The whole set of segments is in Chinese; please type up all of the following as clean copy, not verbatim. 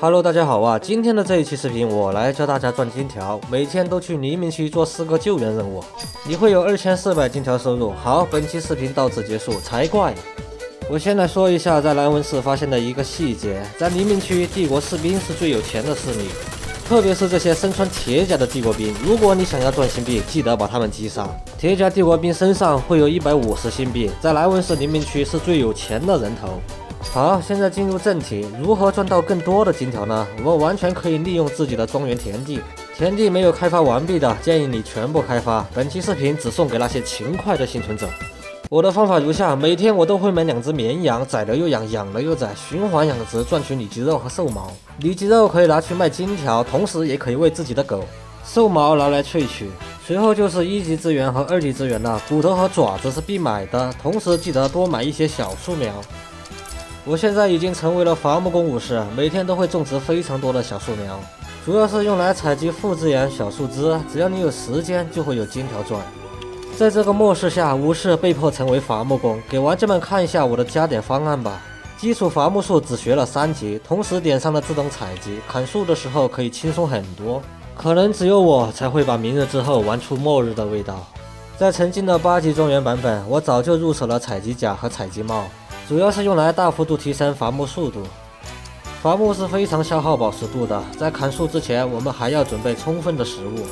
Hello， 大家好啊！今天的这一期视频，我来教大家赚金条，每天都去黎明区做4个救援任务，你会有2400金条收入。好，本期视频到此结束，才怪！我先来说一下在莱文市发现的一个细节，在黎明区，帝国士兵是最有钱的势力，特别是这些身穿铁甲的帝国兵。如果你想要赚新币，记得把他们击杀。铁甲帝国兵身上会有150新币，在莱文市黎明区是最有钱的人头。好，现在进入正题，如何赚到更多的金条呢？我们完全可以利用自己的庄园田地，田地没有开发完毕的，建议你全部开发。本期视频只送给那些勤快的幸存者。我的方法如下，每天我都会买2只绵羊，宰了又养，养了又宰，循环养殖，赚取里脊肉和兽毛。里脊肉可以拿去卖金条，同时也可以喂自己的狗。兽毛拿来萃取。随后就是1级资源和2级资源了，骨头和爪子是必买的，同时记得多买一些小树苗。我现在已经成为了伐木工武士，每天都会种植非常多的小树苗，主要是用来采集副资源小树枝，只要你有时间就会有金条赚。在这个末世下，武士被迫成为伐木工。给玩家们看一下我的加点方案吧。基础伐木术只学了3级，同时点上了自动采集，砍树的时候可以轻松很多。可能只有我才会把明日之后玩出末日的味道。在曾经的8级庄园版本，我早就入手了采集甲和采集帽，主要是用来大幅度提升伐木速度。伐木是非常消耗宝石度的，在砍树之前，我们还要准备充分的食物。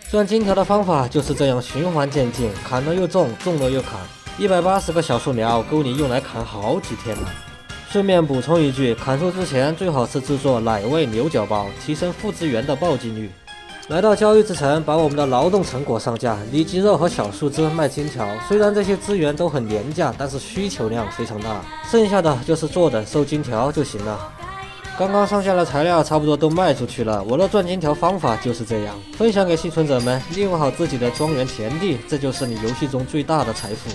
赚金条的方法就是这样循环渐进，砍了又种，种了又砍。180个小树苗够你用来砍好几天了。顺便补充一句，砍树之前最好是制作奶味牛角包，提升副资源的暴击率。来到交易之城，把我们的劳动成果上架，里脊肉和小树枝卖金条。虽然这些资源都很廉价，但是需求量非常大，剩下的就是坐等收金条就行了。刚刚上架的材料差不多都卖出去了，我的赚金条方法就是这样，分享给幸存者们，利用好自己的庄园田地，这就是你游戏中最大的财富。